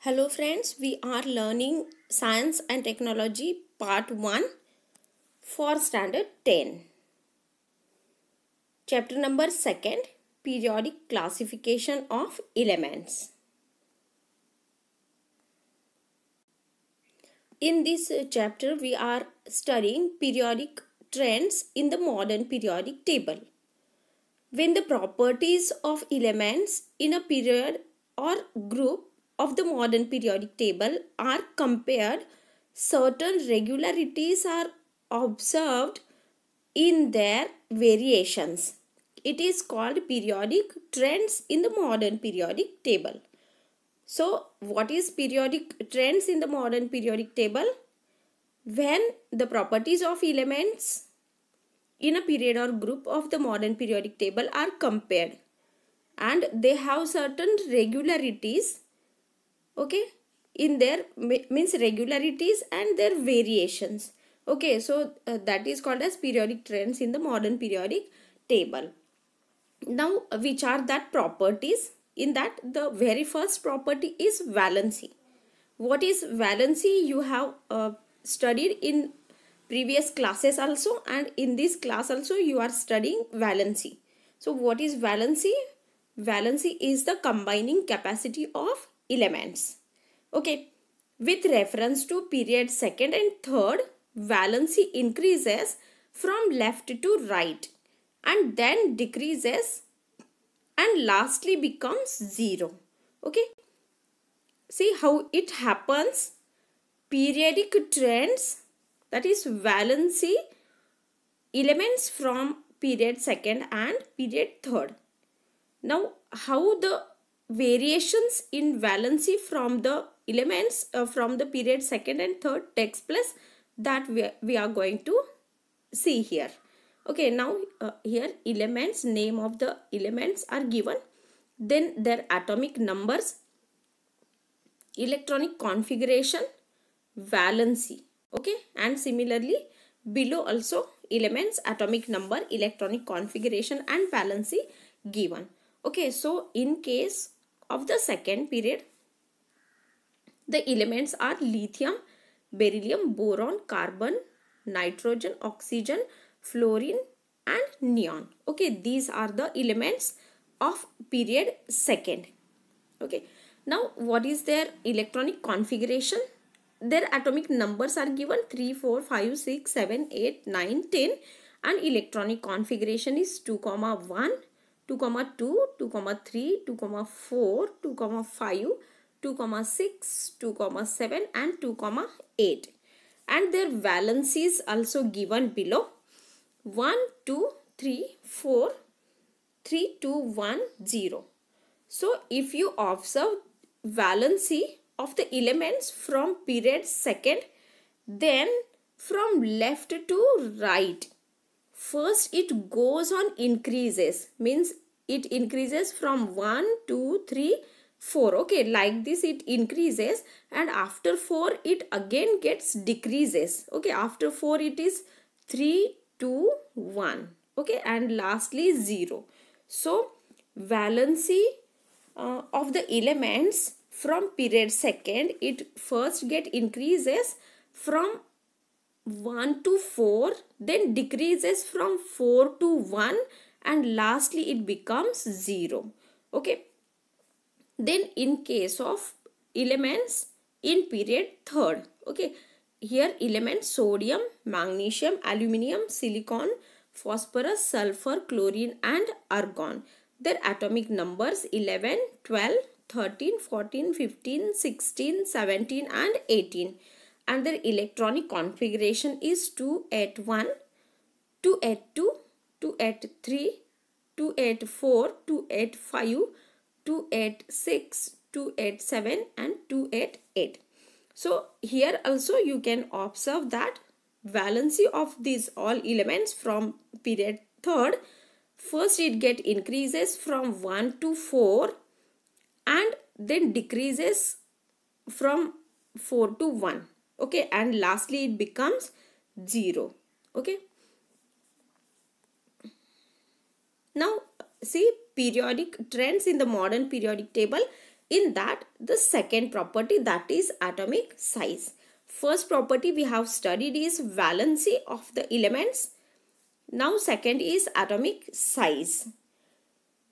Hello friends, we are learning Science and Technology Part 1 for Standard 10. Chapter number 2, Periodic Classification of Elements. In this chapter, we are studying periodic trends in the modern periodic table. When the properties of elements in a period or group of the modern periodic table are compared, certain regularities are observed in their variations. It is called periodic trends in the modern periodic table. So, what is periodic trends in the modern periodic table? When the properties of elements in a period or group of the modern periodic table are compared and they have certain regularities, okay, in their means regularities and their variations. Okay, so that is called as periodic trends in the modern periodic table. Now, which are that properties? In that, the very first property is valency. What is valency? You have studied in previous classes also, and in this class also you are studying valency. So what is valency? Valency is the combining capacity of elements. Okay, with reference to period second and third, valency increases from left to right and then decreases and lastly becomes 0. Okay, see how it happens. Periodic trends, that is valency elements from period second and period third. Now, how the variations in valency from the elements from the period second and third takes place, that we are going to see here. Okay, now here elements, name of the elements are given, then their atomic numbers, electronic configuration, valency. Okay, and similarly below also elements, atomic number, electronic configuration and valency given. Okay, so in case of the second period, the elements are lithium, beryllium, boron, carbon, nitrogen, oxygen, fluorine and neon. Okay, these are the elements of period second. Okay, now what is their electronic configuration? Their atomic numbers are given 3, 4, 5, 6, 7, 8, 9, 10 and electronic configuration is 2, 1, 2, 2, 2, 3, 2, 4, 2, 5, 2, 6, 2, 7 and 2, 8. And their valencies also given below 1, 2, 3, 4, 3, 2, 1, 0. So if you observe valency of the elements from period second, then from left to right, first it goes on increases, means it increases from 1, 2, 3, 4. Okay, like this it increases and after 4 it again gets decreases. Okay, after 4 it is 3, 2, 1. Okay, and lastly 0. So valency of the elements from period second, it first get increases from 1 to 4, then decreases from 4 to 1 and lastly it becomes 0. Okay, then in case of elements in period third, okay, here elements sodium, magnesium, aluminium, silicon, phosphorus, sulfur, chlorine and argon. Their atomic numbers 11, 12, 13, 14, 15, 16, 17 and 18. And their electronic configuration is 281, 282, 283, 284, 285, 286, 287 and 288. So here also you can observe that valency of these all elements from period third, first it get increases from 1 to 4 and then decreases from 4 to 1. Okay, and lastly it becomes 0. Okay, now see periodic trends in the modern periodic table. In that, the second property, that is atomic size. First property we have studied is valency of the elements. Now second is atomic size.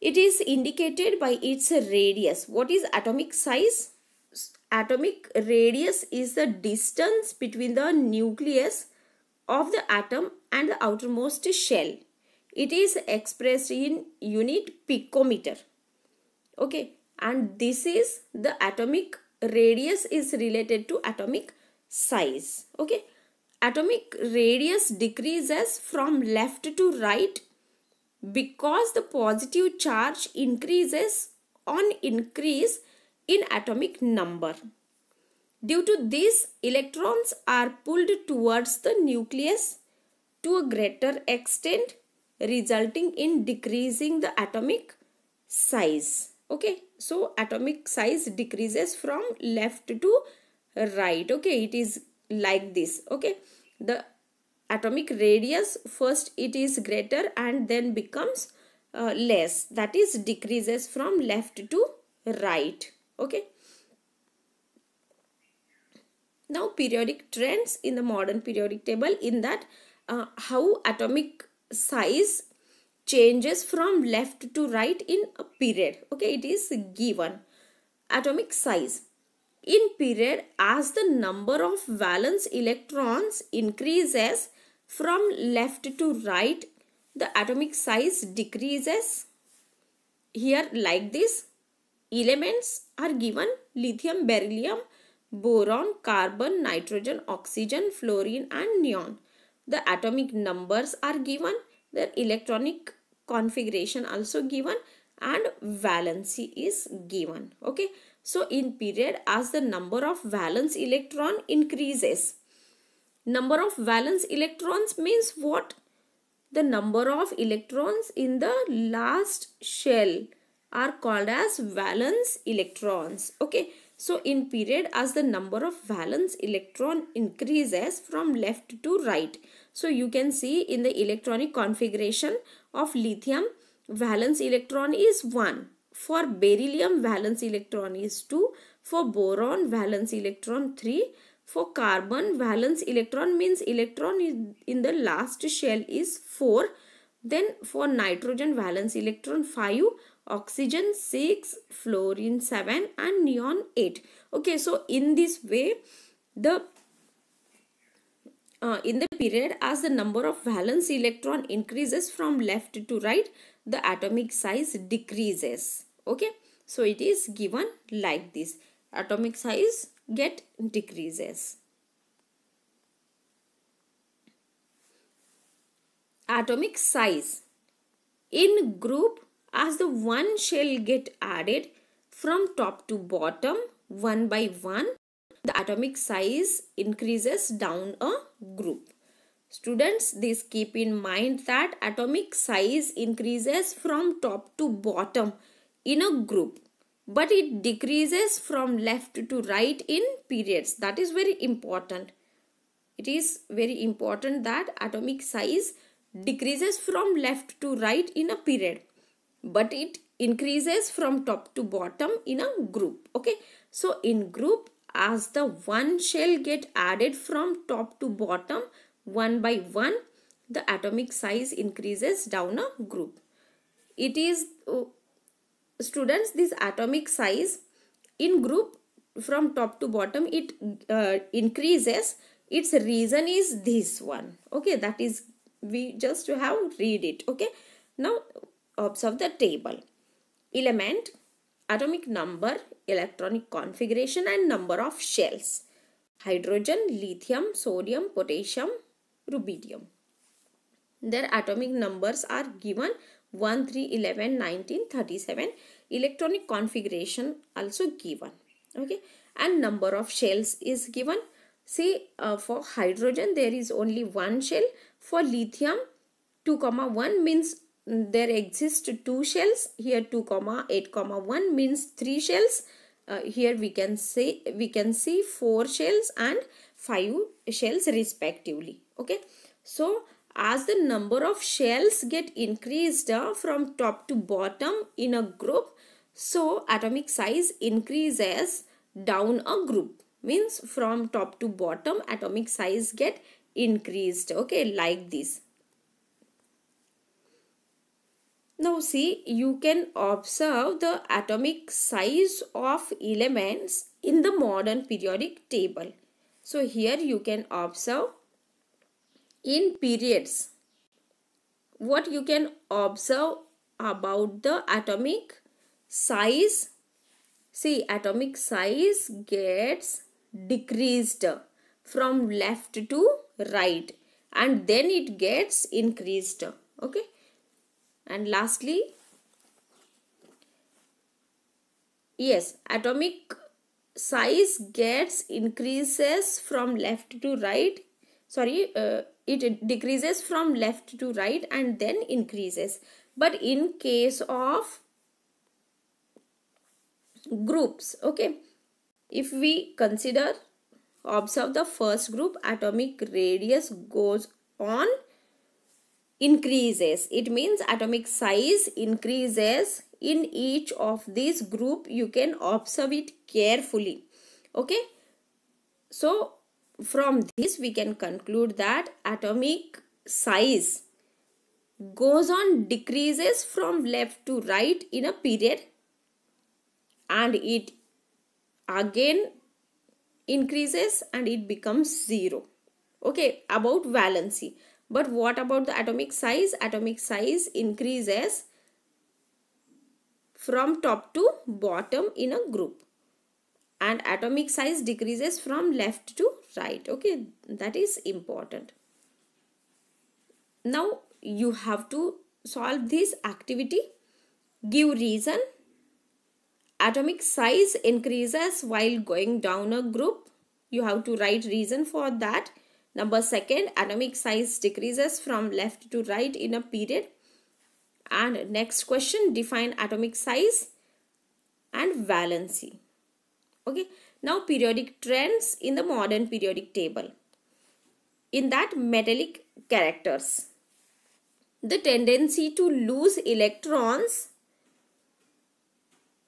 It is indicated by its radius. What is atomic size? Atomic radius is the distance between the nucleus of the atom and the outermost shell. It is expressed in unit picometer. Okay, and this is the atomic radius is related to atomic size. Okay, atomic radius decreases from left to right because the positive charge increases on increase in atomic number. Due to this, electrons are pulled towards the nucleus to a greater extent, resulting in decreasing the atomic size. Okay, so atomic size decreases from left to right. Okay, it is like this. Okay, the atomic radius, first it is greater and then becomes less, that is decreases from left to right. Okay, now periodic trends in the modern periodic table, in that how atomic size changes from left to right in a period. Okay, it is given. Atomic size in period, as the number of valence electrons increases from left to right, the atomic size decreases. Here like this, elements are given: lithium, beryllium, boron, carbon, nitrogen, oxygen, fluorine and neon. The atomic numbers are given, their electronic configuration also given, and valency is given. Okay, so in period, as the number of valence electron increases, number of valence electrons means what? The number of electrons in the last shell are called as valence electrons. Okay, so in period, as the number of valence electron increases from left to right, so you can see in the electronic configuration of lithium, valence electron is 1. For beryllium, valence electron is 2. For boron, valence electron 3. For carbon, valence electron means electron in the last shell is 4. Then for nitrogen, valence electron 5. Oxygen 6, fluorine 7 and neon 8. Okay, so in this way, the in the period, as the number of valence electron increases from left to right, the atomic size decreases. Okay, so it is given like this. Atomic size get decreases. Atomic size in group, as the one shell get added from top to bottom one by one, the atomic size increases down a group. Students, this keep in mind that atomic size increases from top to bottom in a group, but it decreases from left to right in periods. That is very important. It is very important that atomic size decreases from left to right in a period, but it increases from top to bottom in a group. Okay, so in group, as the one shell get added from top to bottom one by one, the atomic size increases down a group. It is students, this atomic size in group from top to bottom, it increases. Its reason is this one. Okay, that is, we just have read it. Okay, now observe the table. Element, atomic number, electronic configuration and number of shells. Hydrogen, lithium, sodium, potassium, rubidium. Their atomic numbers are given 1, 3, 11, 19, 37. Electronic configuration also given. Okay, and number of shells is given. See, for hydrogen there is only one shell. For lithium, 2,1 means there exist 2 shells. Here 2,8,1 means 3 shells. Here we can see 4 shells and 5 shells respectively. Okay, so as the number of shells get increased from top to bottom in a group, So atomic size increases down a group, means from top to bottom atomic size get increased, okay, like this. Now see, you can observe the atomic size of elements in the modern periodic table. So here you can observe in periods. What you can observe about the atomic size? See, atomic size gets decreased from left to right and then it gets increased, okay. And lastly, yes, atomic size gets increases from left to right. Sorry, it decreases from left to right and then increases. But in case of groups, okay, if we observe the first group, atomic radius goes on increases. It means atomic size increases in each of these group. You can observe it carefully, okay. So from this we can conclude that atomic size goes on decreases from left to right in a period and it again increases and it becomes 0, okay. About valency. But what about the atomic size? Atomic size increases from top to bottom in a group and atomic size decreases from left to right, okay. That is important. Now you have to solve this activity. Give reason. Atomic size increases while going down a group. You have to write reason for that. Number second, atomic size decreases from left to right in a period. And next question, define atomic size and valency. Okay. Now periodic trends in the modern periodic table. In that, metallic characters. The tendency to lose electrons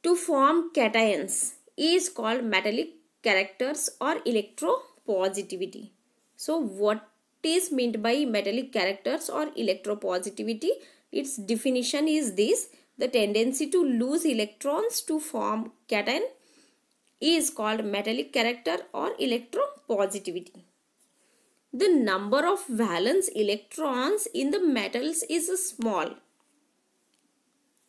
to form cations is called metallic characters or electropositivity. So what is meant by metallic characters or electropositivity? Its definition is this: the tendency to lose electrons to form cation is called metallic character or electropositivity. The number of valence electrons in the metals is small.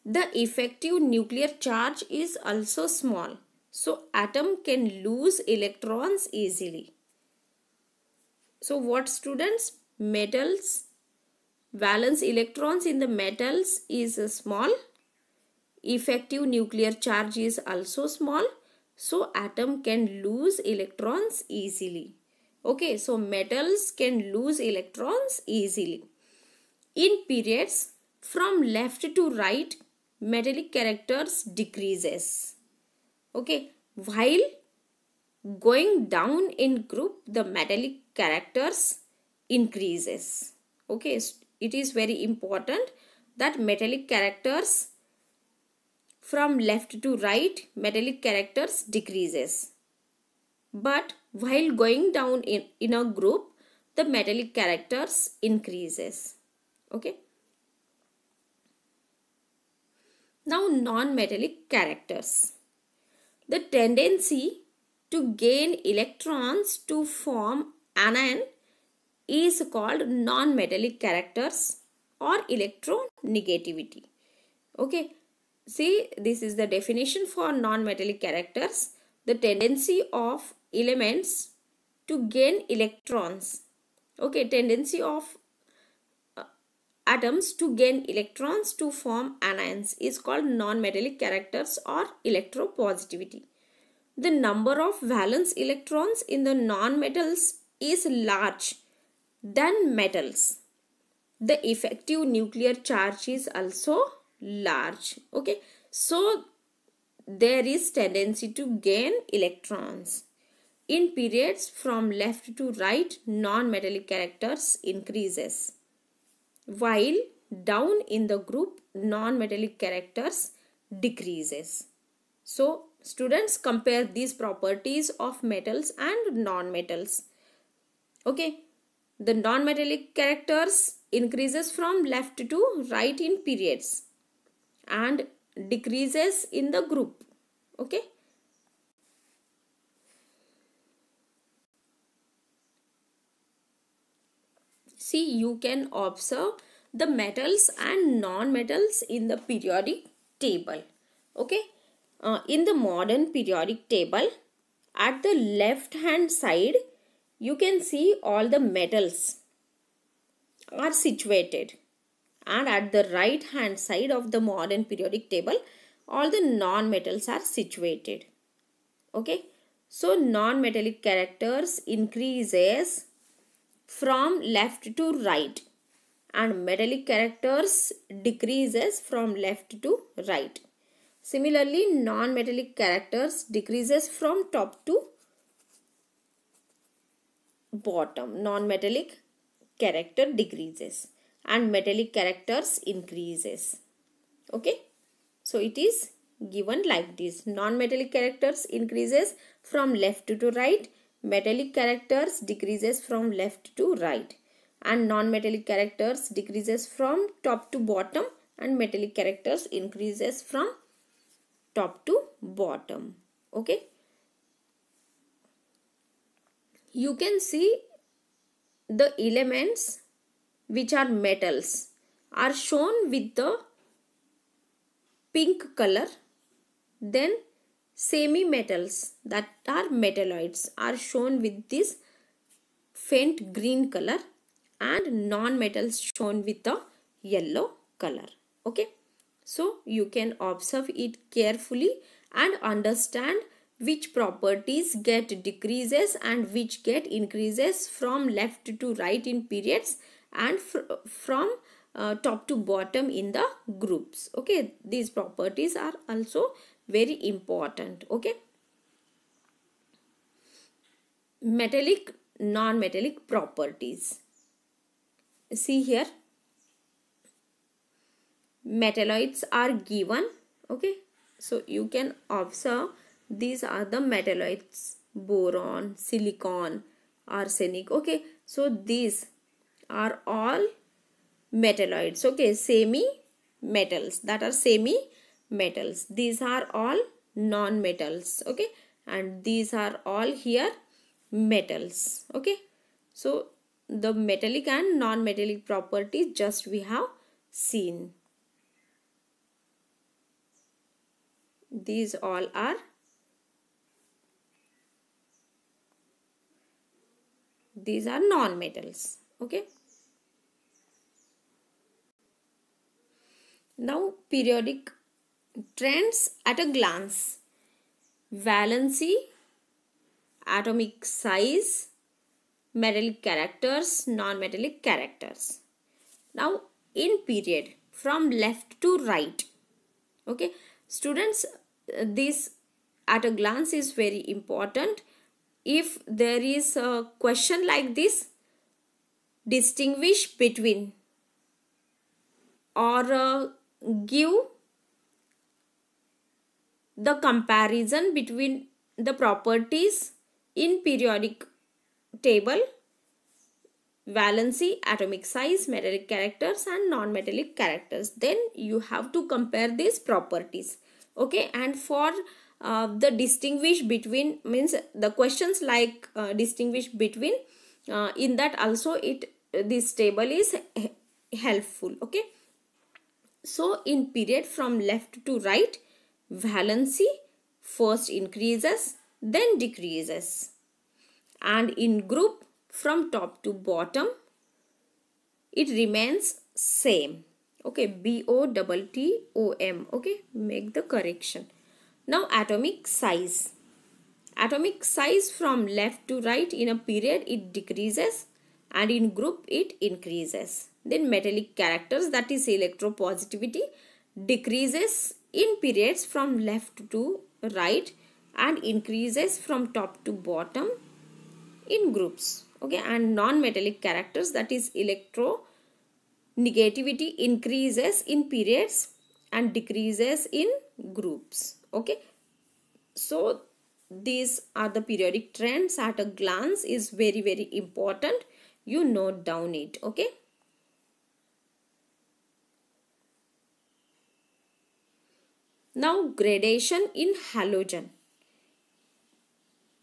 The effective nuclear charge is also small. So atom can lose electrons easily. So what, students? Metals, valence electrons in the metals is small. Effective nuclear charge is also small. So atom can lose electrons easily. Okay, so metals can lose electrons easily. In periods from left to right, metallic characters decreases. Okay, while going down in group, the metallic characters increases. Okay, it is very important that metallic characters from left to right, metallic characters decreases. But while going down in a group, the metallic characters increases. Okay. Now non-metallic characters. The tendency to gain electrons to form anion is called non-metallic characters or electronegativity. Okay. See, this is the definition for non-metallic characters. The tendency of elements to gain electrons. Okay, tendency of atoms to gain electrons to form anions is called non-metallic characters or electropositivity. The number of valence electrons in the non-metals is large than metals. The effective nuclear charge is also large. Okay, so there is tendency to gain electrons. In periods from left to right, non-metallic characters increases. While down in the group, non-metallic characters decreases. So students, compare these properties of metals and non-metals. Okay, the non-metallic characters increases from left to right in periods and decreases in the group. Okay. See, you can observe the metals and non-metals in the periodic table. Okay. In the modern periodic table, at the left hand side, you can see all the metals are situated, and at the right hand side of the modern periodic table, all the non-metals are situated. Okay. So non-metallic characters increases from left to right and metallic characters decreases from left to right. Similarly, non-metallic characters decreases from top to bottom. Non-metallic character decreases and metallic characters increases. Okay. So it is given like this. Non-metallic characters increases from left to right. Metallic characters decreases from left to right. And non-metallic characters decreases from top to bottom. And metallic characters increases from top to bottom. Okay. You can see the elements which are metals are shown with the pink color. Then semi-metals, that are metalloids, are shown with this faint green color, and non-metals shown with the yellow color. Okay. So you can observe it carefully and understand which properties get decreases and which get increases from left to right in periods and from top to bottom in the groups. Okay, these properties are also very important. Okay, metallic, non-metallic properties. See here, metalloids are given. Okay, so you can observe these are the metalloids: boron, silicon, arsenic. Okay, so these are all metalloids. Okay, semi metals, that are semi metals. These are all non-metals. Okay, and these are all here metals. Okay, so the metallic and non-metallic properties just we have seen. These all are non-metals. Okay. Now periodic trends at a glance. Valency, atomic size, metallic characters, non-metallic characters. Now in period from left to right. Okay, students, this at a glance is very important. If there is a question like this, distinguish between or give the comparison between the properties in periodic table: valency, atomic size, metallic characters and non-metallic characters. Then you have to compare these properties. Okay, and for the distinguish between means the questions like distinguish between, in that also this table is helpful. Okay, so in period from left to right, valency first increases then decreases, and in group from top to bottom it remains same. Okay, BOTTOM. Okay, make the correction. Now atomic size. Atomic size from left to right in a period it decreases and in group it increases. Then metallic characters, that is electropositivity, decreases in periods from left to right and increases from top to bottom in groups. Okay, and non-metallic characters, that is electronegativity, increases in periods and decreases in groups. Okay, so these are the periodic trends at a glance, is very, very important. You note down it. Okay. Now gradation in halogen.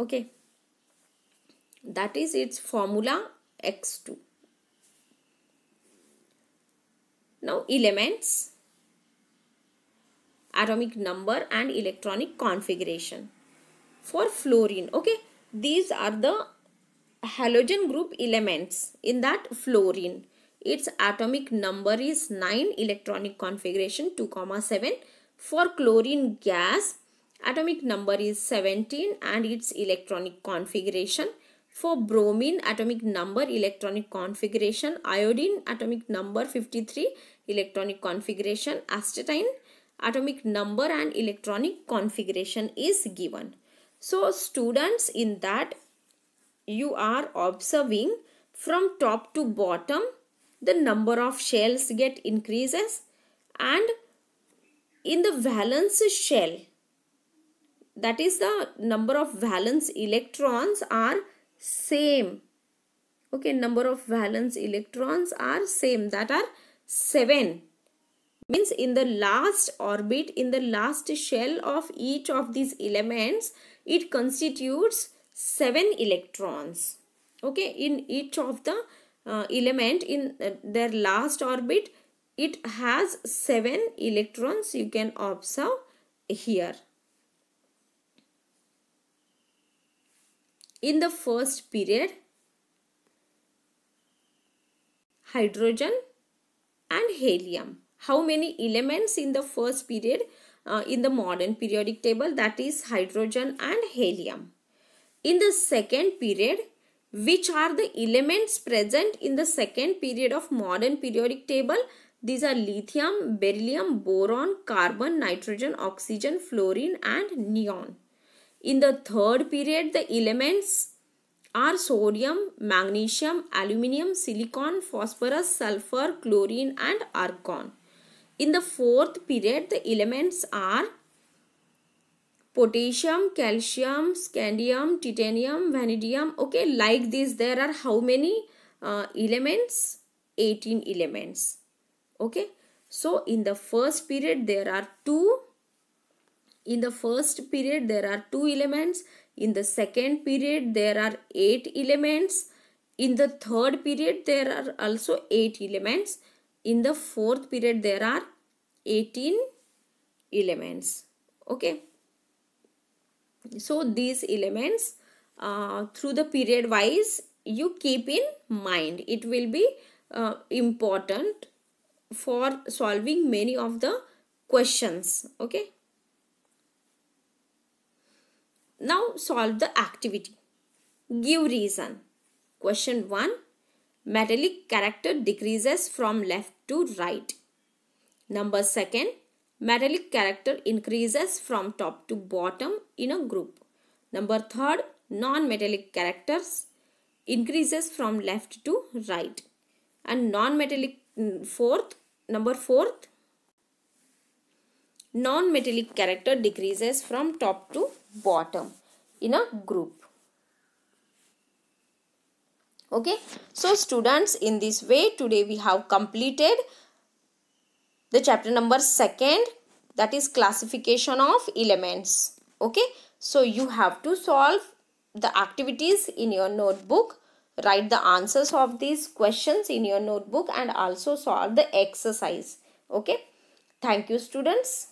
Okay, that is its formula X2. Now elements, atomic number and electronic configuration. For fluorine, okay, these are the halogen group elements. In that fluorine, its atomic number is 9, electronic configuration 2,7. For chlorine gas, atomic number is 17 and its electronic configuration. For bromine, atomic number, electronic configuration. Iodine, atomic number 53, electronic configuration. Astatine, atomic number and electronic configuration is given. So students, in that you are observing from top to bottom, the number of shells get increases, and in the valence shell, that is the number of valence electrons are same. Okay, number of valence electrons are same, that are 7. Means in the last orbit, in the last shell of each of these elements, it constitutes 7 electrons. Okay, in each of the element in their last orbit, it has 7 electrons. You can observe here. In the first period, hydrogen and helium. How many elements in the first period in the modern periodic table? That is hydrogen and helium. In the second period, which are the elements present in the second period of modern periodic table? These are lithium, beryllium, boron, carbon, nitrogen, oxygen, fluorine and neon. In the third period, the elements are sodium, magnesium, aluminium, silicon, phosphorus, sulfur, chlorine and argon. In the fourth period, the elements are potassium, calcium, scandium, titanium, vanadium. Okay, like this, there are how many elements? 18 elements. Okay, so in the first period there are 2. In the first period there are 2 elements. In the second period there are 8 elements. In the third period there are also 8 elements. In the fourth period there are 18 elements. Okay, so these elements through the period wise you keep in mind. It will be important for solving many of the questions. Okay, now solve the activity. Give reason. Question 1. Metallic character decreases from left to right. Number 2. Metallic character increases from top to bottom in a group. Number 3. Non-metallic characters increases from left to right. And non-metallic number 4. Non-metallic character decreases from top to bottom in a group. Okay, so students, in this way today we have completed the chapter number 2, that is classification of elements. Okay, so you have to solve the activities in your notebook, write the answers of these questions in your notebook and also solve the exercise. Okay, thank you students.